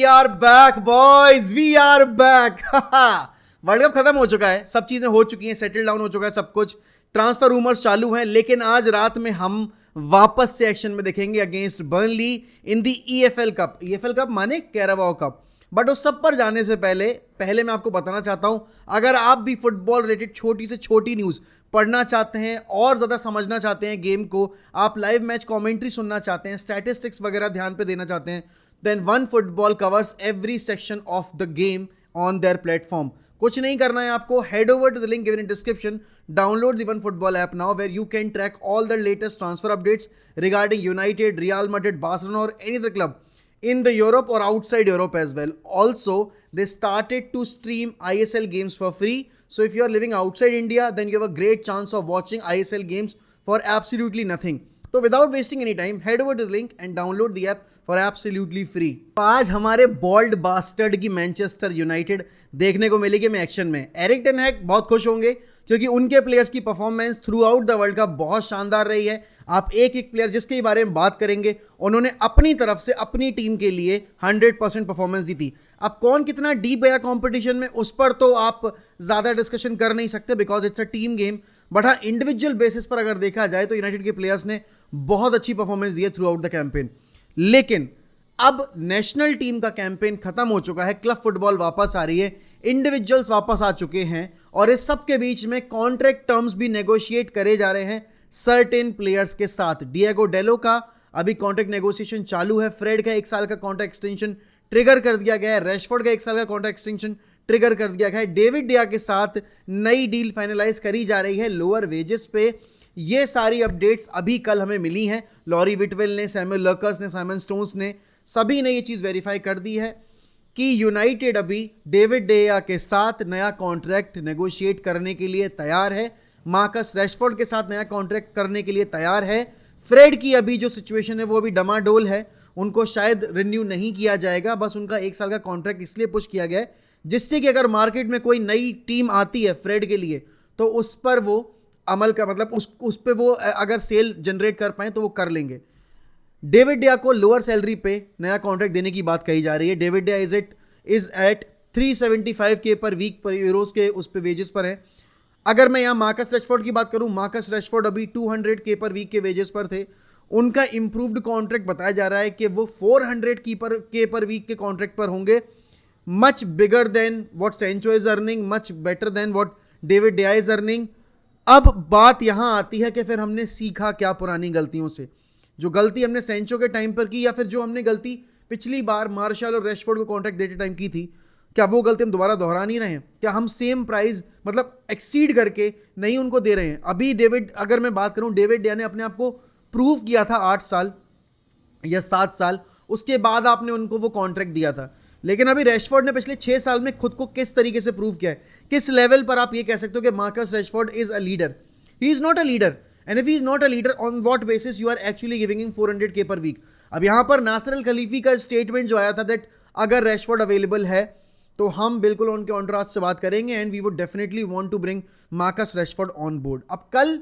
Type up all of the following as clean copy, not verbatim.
We are back boys, we are back. World cup खत्म हो चुका है, सब चीजें हो चुकी हैं, सेटल डाउन हो चुका है सब कुछ, ट्रांसफर रूमर्स चालू हैं, लेकिन आज रात में हम वापस से एक्शन में दिखेंगे अगेंस्ट बर्नली इन दी ईएफएल कप। ईएफएल कप माने कैराबाओ कप। बट उस सब पर जाने से पहले मैं आपको बताना चाहता हूं, अगर आप भी फुटबॉल रिलेटेड छोटी से छोटी न्यूज़ पढ़ना चाहते हैं और ज़्यादा समझना चाहते हैं गेम को, आप लाइव मैच कमेंट्री सुनना चाहते हैं, स्टैटिस्टिक्स वगैरह ध्यान पे देना चाहते हैं, then One Football covers every section of the game on their platform. कुछ नहीं करना है आपको, head over to the link given in description, download the One Football app now where you can track all the latest transfer updates regarding United, Real Madrid, Barcelona और any other club in the Europe or outside Europe as well. Also, they started to stream ISL games for free. So if you are living outside India, then you have a great chance of watching ISL games for absolutely nothing. So without wasting any time, head over to the link and download the app for absolutely free. आज हमारे bold bastard की Manchester United देखने को मिलेगी में action में। Erik ten हैग बहुत खुश होंगे क्योंकि उनके प्लेयर्स की performance through out the world cup बहुत शानदार रही है। आप एक एक प्लेयर जिसके बारे में बात करेंगे, उन्होंने अपनी तरफ से अपनी टीम के लिए 100% परफॉर्मेंस दी थी। अब कौन कितना डीप गया कंपटीशन में, उस पर तो आप ज़्यादा डिस्कशन कर नहीं सकते because it's a team game. But हाँ, इंडिविजुअल बेसिस पर अगर देखा जाए तो यूनाइटेड के प्लेयर्स ने बहुत अच्छी परफॉर्मेंस दी है थ्रू आउट द कैंपेन। लेकिन अब नेशनल टीम का कैंपेन खत्म हो चुका है, क्लब फुटबॉल वापस आ रही है, इंडिविजुअल्स वापस आ चुके हैं और इस सब के बीच में कॉन्ट्रैक्ट टर्म्स भी नेगोशिएट करे जा रहे हैं सर्टेन प्लेयर्स के साथ। डिएगो डेलो का अभी कॉन्ट्रैक्ट नेगोशिएशन चालू है, फ्रेड का 1 साल का कॉन्ट्रैक्ट एक्सटेंशन ट्रिगर कर दिया गया है, रैशफोर्ड का 1 साल का कॉन्ट्रैक्ट एक्सटेंशन ट्रिगर कर दिया गया है, डेविड डिया के साथ नई डील फाइनलाइज करी जा रही है लोअर वेजेस पे। ये सारी अपडेट्स अभी कल हमें मिली हैं, लॉरी विटवेल ने, सैमुअल लर्कर्स ने, साइमन स्टोन्स ने, सभी ने ये चीज़ वेरीफाई कर दी है कि यूनाइटेड अभी डेविड डेया के साथ नया कॉन्ट्रैक्ट नेगोशिएट करने के लिए तैयार है, मार्कस रैशफोर्ड के साथ नया कॉन्ट्रैक्ट करने के लिए तैयार है। फ्रेड की अभी जो सिचुएशन है वो अभी डमाडोल है, उनको शायद रिन्यू नहीं किया जाएगा, बस उनका 1 साल का कॉन्ट्रैक्ट इसलिए पुश किया गया है जिससे कि अगर मार्केट में कोई नई टीम आती है फ्रेड के लिए तो उस पर वो अमल का मतलब उस पर वो अगर सेल जनरेट कर पाए तो वो कर लेंगे। डेविड डिया को लोअर सैलरी पे नया कॉन्ट्रैक्ट देने की बात कही जा रही है। डेविड डिया इज एट 375K पर वीक पर यूरोज के उस पे वेजेस पर है। अगर मैं यहाँ मार्कस रैशफोर्ड की बात करूँ, मार्कस रैशफोर्ड अभी 200K पर वीक के वेजेस पर थे, उनका इंप्रूव्ड कॉन्ट्रैक्ट बताया जा रहा है कि वो 400K पर वीक के कॉन्ट्रैक्ट पर होंगे। Much bigger than what Sancho is earning, much better than what David डिया इज अर्निंग। अब बात यहाँ आती है कि फिर हमने सीखा क्या पुरानी गलतियों से, जो गलती हमने सेंचो के टाइम पर की या फिर जो हमने गलती पिछली बार मार्शल और रैशफोर्ड को कॉन्ट्रैक्ट देते टाइम की थी, क्या वो गलती हम दोबारा दोहरा नहीं रहे हैं? क्या हम सेम प्राइस मतलब एक्सीड करके नहीं उनको दे रहे हैं? अभी डेविड, अगर मैं बात करूं, डेविड डिया ने अपने आप को प्रूव किया था 8 साल या 7 साल, उसके बाद आपने उनको वो कॉन्ट्रैक्ट दिया था। लेकिन अभी रैशफोर्ड ने पिछले 6 साल में खुद को किस तरीके से प्रूव किया है, किस लेवल पर आप ये कह सकते हो कि Marcus Rashford is a leader? He is not a leader, and if he is not a leader, on what basis you are actually giving him 400K per week? अब यहाँ पर नासर अल खलीफी का स्टेटमेंट जो आया था दैट अगर रैशफोर्ड अवेलेबल है तो हम बिल्कुल उनके कॉन्ट्रास्ट से बात करेंगे and we would definitely want to bring Marcus Rashford on board. अब कल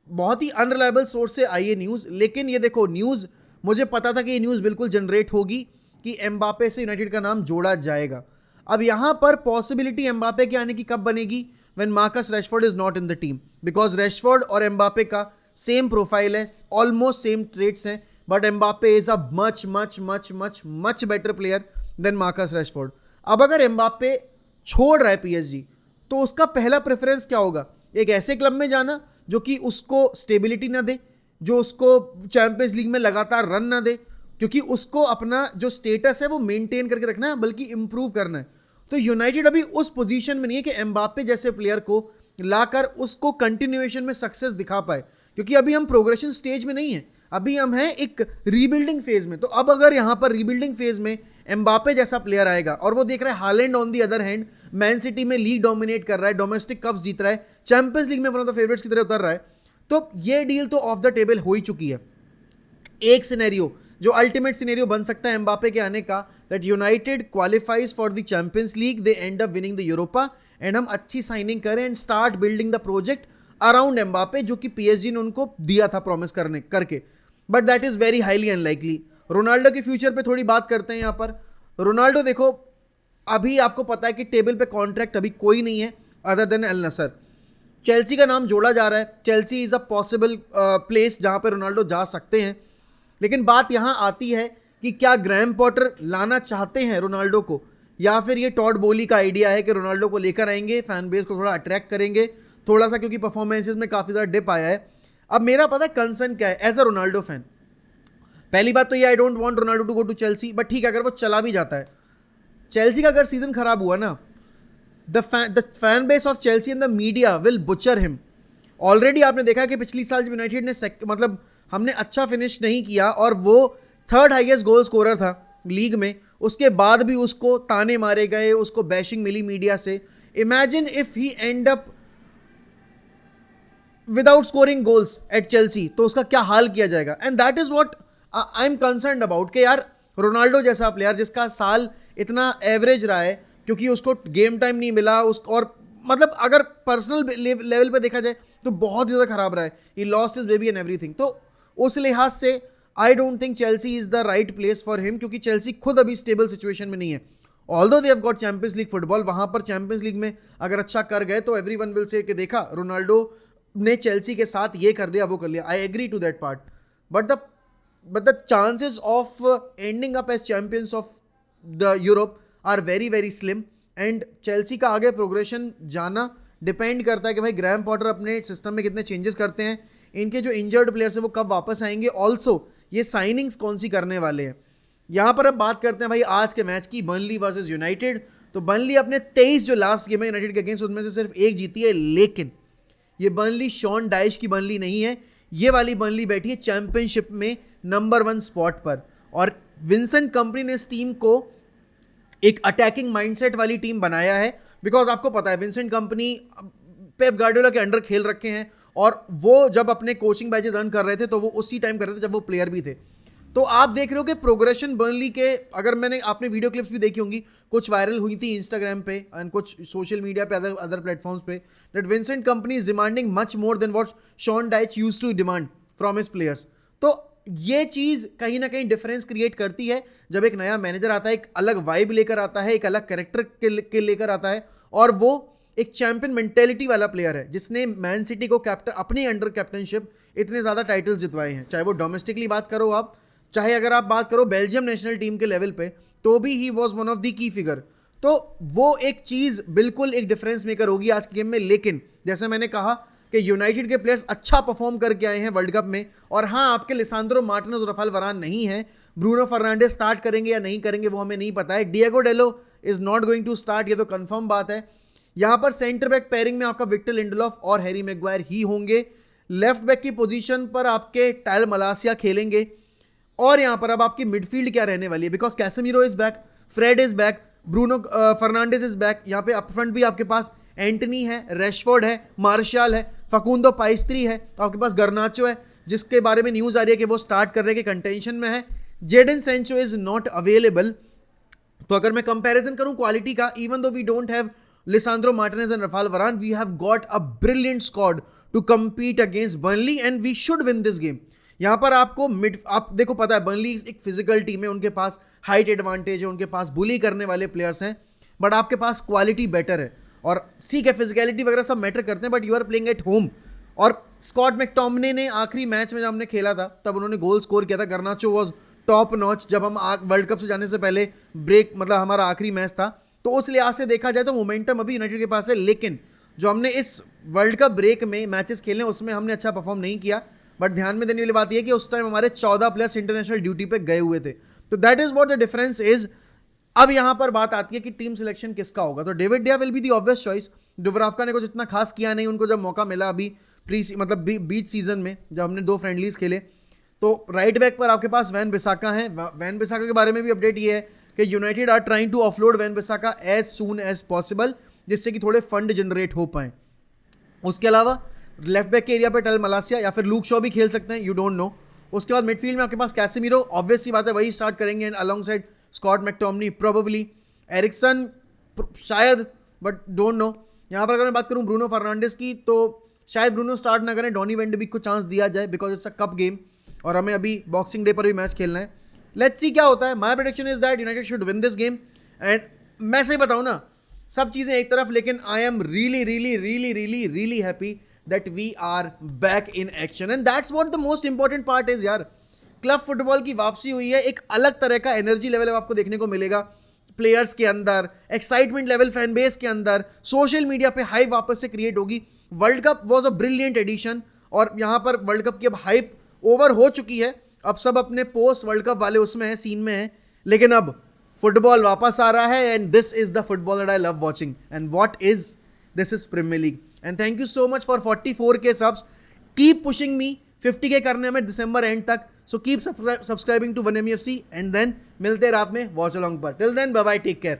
बहुत ही अनरिलायबल सोर्स से आई है न्यूज़, लेकिन ये देखो न्यूज़, मुझे पता था कि ये न्यूज़ बिल्कुल जनरेट होगी कि एम्बापे से यूनाइटेड का नाम जोड़ा जाएगा। अब यहाँ पर पॉसिबिलिटी एम्बापे के आने की कब बनेगी? When Marcus Rashford is not in the team, because Rashford और एम्बापे का सेम प्रोफाइल है, ऑलमोस्ट सेम ट्रेट्स हैं, but Mbappe is a much much much much much better player than Marcus Rashford. अब अगर एम्बापे छोड़ रहा है PSG तो उसका पहला प्रेफरेंस क्या होगा? एक ऐसे क्लब में जाना जो कि उसको स्टेबिलिटी ना दे, जो उसको चैंपियंस लीग में लगातार रन ना दे, क्योंकि उसको अपना जो स्टेटस है वो मेंटेन करके रखना है, बल्कि इंप्रूव करना है। तो यूनाइटेड अभी उस पोजीशन में नहीं है कि एम्बापे जैसे प्लेयर को लाकर उसको कंटिन्यूएशन में सक्सेस दिखा पाए, क्योंकि अभी हम प्रोग्रेशन स्टेज में नहीं है, अभी हम हैं एक रीबिल्डिंग फेज में। तो अब अगर यहाँ पर रीबिल्डिंग फेज में एम्बापे जैसा प्लेयर आएगा और वो देख रहा है Holland on the other hand man city में लीग डोमिनेट कर रहा है, डोमेस्टिक कप्स जीत रहा है, चैंपियंस लीग में वन ऑफ द फेवरेट्स की तरह उतर रहा है, तो ये डील तो ऑफ द टेबल हो ही चुकी है। एक सिनेरियो जो अल्टीमेट सिनेरियो बन सकता है एम्बापे के आने का, that United qualifies for the champions league, they and up winning the Europa and हम अच्छी साइनिंग करें and start building the project around Mbappe, जो कि पीएसजी ने उनको दिया था प्रॉमिस करके, but that is very highly unlikely. Ronaldo के फ्यूचर पे थोड़ी बात करते हैं यहाँ पर। रोनाल्डो देखो, अभी आपको पता है कि टेबल पे कॉन्ट्रैक्ट अभी कोई नहीं है अदर देन एल नसर। चेल्सी का नाम जोड़ा जा रहा है, Chelsea is a possible place जहाँ पे रोनाल्डो जा सकते हैं। लेकिन बात यहाँ आती है कि क्या ग्रैम पॉटर लाना चाहते हैं रोनाल्डो को, या फिर ये टॉड बोली का आइडिया है कि रोनाल्डो को लेकर आएंगे, फैन बेस को थोड़ा अट्रैक्ट करेंगे थोड़ा सा, क्योंकि परफॉर्मेंसेज में काफ़ी ज़्यादा डिप आया है। अब मेरा पता है कंसर्न क्या है एज अ रोनाल्डो फैन। पहली बात तो ये, I don't want Ronaldo to go to Chelsea, but ठीक है अगर वो चला भी जाता है, चेल्सी का अगर सीजन खराब हुआ ना, the fan base of Chelsea and the media will butcher him. Already आपने देखा कि पिछली साल जब यूनाइटेड ने मतलब हमने अच्छा फिनिश नहीं किया और वो थर्ड हाईएस्ट गोल स्कोरर था लीग में, उसके बाद भी उसको ताने मारे गए, उसको बैशिंग मिली मीडिया से। Imagine if he end up without scoring goals at Chelsea, तो उसका क्या हाल किया जाएगा। And that is what I am concern about कि यार रोनाल्डो जैसा प्लेयर जिसका साल इतना एवरेज रहा है क्योंकि उसको गेम टाइम नहीं मिला, उस और मतलब अगर पर्सनल लेवल पे देखा जाए तो बहुत ज़्यादा खराब रहा है, he lost his baby and everything. तो उस लिहाज से I don't think Chelsea is the right place for him, क्योंकि चेल्सी खुद अभी स्टेबल सिचुएशन में नहीं है। Although they have got champions league football, वहां पर चैंपियंस लीग में अगर अच्छा कर गए तो एवरीवन विल से कि देखा रोनाल्डो ने चेल्सी के साथ ये कर लिया वो कर लिया। I agree to that part, but the chances of ending up as champions of the Europe are very very slim। And Chelsea का आगे प्रोग्रेशन जाना डिपेंड करता है कि भाई ग्रैम पॉटर अपने सिस्टम में कितने चेंजेस करते हैं, इनके जो इंजर्ड प्लेयर्स हैं वो कब वापस आएंगे, ऑल्सो ये साइनिंग्स कौन सी करने वाले हैं। यहाँ पर अब बात करते हैं भाई आज के मैच की, बर्नली वर्सेस यूनाइटेड। तो बर्नली अपने 23 जो लास्ट गेम है यूनाइटेड के अगेंस्ट उसमें से सिर्फ एक जीती है, लेकिन ये बर्नली शॉन डाइश की बर्नली नहीं है, ये वाली बर्नली बैठी है चैंपियनशिप में नंबर 1 स्पॉट पर। और विंसेंट कंपनी ने इस टीम को एक अटैकिंग माइंडसेट वाली टीम बनाया है, बिकॉज आपको पता है विंसेंट कंपनी पेप गार्डियोला के अंडर खेल रखे हैं और वो जब अपने कोचिंग बैचेस अर्न कर रहे थे तो वो उसी टाइम कर रहे थे जब वो प्लेयर भी थे। तो आप देख रहे हो कि प्रोग्रेशन बर्नली के, अगर मैंने आपने वीडियो क्लिप्स भी देखी होंगी, कुछ वायरल हुई थी इंस्टाग्राम पे एंड कुछ सोशल मीडिया पे अदर प्लेटफॉर्म्स पे, that Vincent Kompany is demanding much more than what Sean Dyche used to demand from his players. तो ये चीज़ कहीं ना कहीं डिफरेंस क्रिएट करती है जब एक नया मैनेजर आता है, एक अलग वाइब लेकर आता है, एक अलग कैरेक्टर के लेकर आता है, और वो एक चैंपियन मेंटेलिटी वाला प्लेयर है जिसने मैन सिटी को कैप्टन अपने अंडर कैप्टनशिप इतने ज़्यादा टाइटल्स जितवाए हैं, चाहे वो डोमेस्टिकली बात करो आप, चाहे अगर आप बात करो बेल्जियम नेशनल टीम के लेवल पे, तो भी he was one of the key figure. तो वो एक चीज़ बिल्कुल एक डिफरेंस मेकर होगी आज के गेम में। लेकिन जैसे मैंने कहा कि यूनाइटेड के प्लेयर्स अच्छा परफॉर्म करके आए हैं वर्ल्ड कप में, और हाँ आपके लिसांद्रो मार्टिनेज और राफेल वरान नहीं है, ब्रूनो फर्नांडिस स्टार्ट करेंगे या नहीं करेंगे वो हमें नहीं पता है, Diego Dalot is not going to start, ये तो कंफर्म बात है। यहाँ पर सेंटर बैक पेयरिंग में आपका विक्टर लिंडलॉफ और हैरी मैग्वायर ही होंगे, लेफ्ट बैक की पोजीशन पर आपके टायल मलासिया खेलेंगे, और यहाँ पर अब आपकी मिडफील्ड क्या रहने वाली है, because Casemiro is back, Fred is back, Bruno Fernandes is back, यहाँ पे अप फ्रंट भी आपके पास एंटनी है, रेशफोर्ड है, मार्शल है, फकुंदो पाइस्त्री है, तो आपके पास गर्नाचो है जिसके बारे में न्यूज़ आ रही है कि वो स्टार्ट करने के कंटेंशन में है, Jadon Sancho is not available. तो अगर मैं कंपैरिजन करूं क्वालिटी का, even though we don't have Lisandro Martinez and Raphael Varane, we have got a brilliant squad to compete against Burnley and we should win this game. यहाँ पर आपको आप देखो पता है बर्नली एक फिजिकल टीम है, उनके पास हाइट एडवांटेज है, उनके पास बुली करने वाले प्लेयर्स हैं, बट आपके पास क्वालिटी बेटर है। और ठीक है फिजिकलिटी वगैरह सब मैटर करते हैं, but you are playing at home. और स्कॉट मैकटोमिने ने आखिरी मैच में जब हमने खेला था तब उन्होंने गोल स्कोर किया था, गर्नाचो वॉज टॉप नॉच जब हम वर्ल्ड कप से जाने से पहले ब्रेक मतलब हमारा आखिरी मैच था। तो उस लिहाज से देखा जाए तो मोमेंटम अभी यूनाइटेड के पास है, लेकिन जो हमने इस वर्ल्ड कप ब्रेक में मैचेस खेले उसमें हमने अच्छा परफॉर्म नहीं किया। बट ध्यान में देने वाली बात यह कि उस टाइम हमारे 14 प्लेयर्स इंटरनेशनल ड्यूटी पे गए हुए थे, तो that is what the difference is. अब यहां पर बात आती है कि टीम सिलेक्शन किसका होगा, तो डेविड डिया will be the obvious choice. Dubravka ने कुछ इतना खास किया नहीं, उनको जब मौका मिला अभी मतलब बीच सीजन में जब हमने 2 फ्रेंडलीज खेले। तो राइट बैक पर आपके पास वैन बिसाका है। वैन बिसाका के बारे में भी अपडेट ये है कि United are trying to offload Van Bissaka as soon as possible, जिससे कि थोड़े फंड जनरेट हो पाए। उसके अलावा लेफ्ट बैक के एरिया पे टल मलासिया या फिर लूक शॉ भी खेल सकते हैं, यू डोंट नो। उसके बाद मिडफील्ड में आपके पास कैसेमीरो, ऑब्वियस सी बात है वही स्टार्ट करेंगे, and alongside Scott McTominay probably, Eriksen शायद, बट डोंट नो। यहाँ पर अगर मैं बात करूँ ब्रूनो फर्नांडिस की, तो शायद ब्रूनो स्टार्ट ना करें, डॉनी वेंडबिक को चांस दिया जाए because it's a cup game और हमें अभी बॉक्सिंग डे पर भी मैच खेलना है। लेट्स सी क्या होता है. My prediction is that United should win this game. And मैं सही बताऊं ना, सब चीजें एक तरफ, लेकिन I am really really really really really happy that we are back in action. And that's what the most important part is यार. क्लब फुटबॉल की वापसी हुई है, एक अलग तरह का एनर्जी लेवल आपको देखने को मिलेगा प्लेयर्स के अंदर, एक्साइटमेंट लेवल फैन बेस के अंदर, सोशल मीडिया पे हाइप वापस से क्रिएट होगी. World Cup was a brilliant edition और यहां पर वर्ल्ड कप की अब हाइप ओवर हो चुकी है. अब सब अपने पोस्ट वर्ल्ड कप वाले उसमें है, सीन में है, लेकिन अब फुटबॉल वापस आ रहा है. And this is the football that I love watching. And what is this is Premier League. And thank you so much for 44K subs. Keep pushing me. 50K करने में दिसंबर एंड तक. So keep subscribing to 1MUFC and then मिलते हैं रात में watch along पर. Till then bye bye, take care.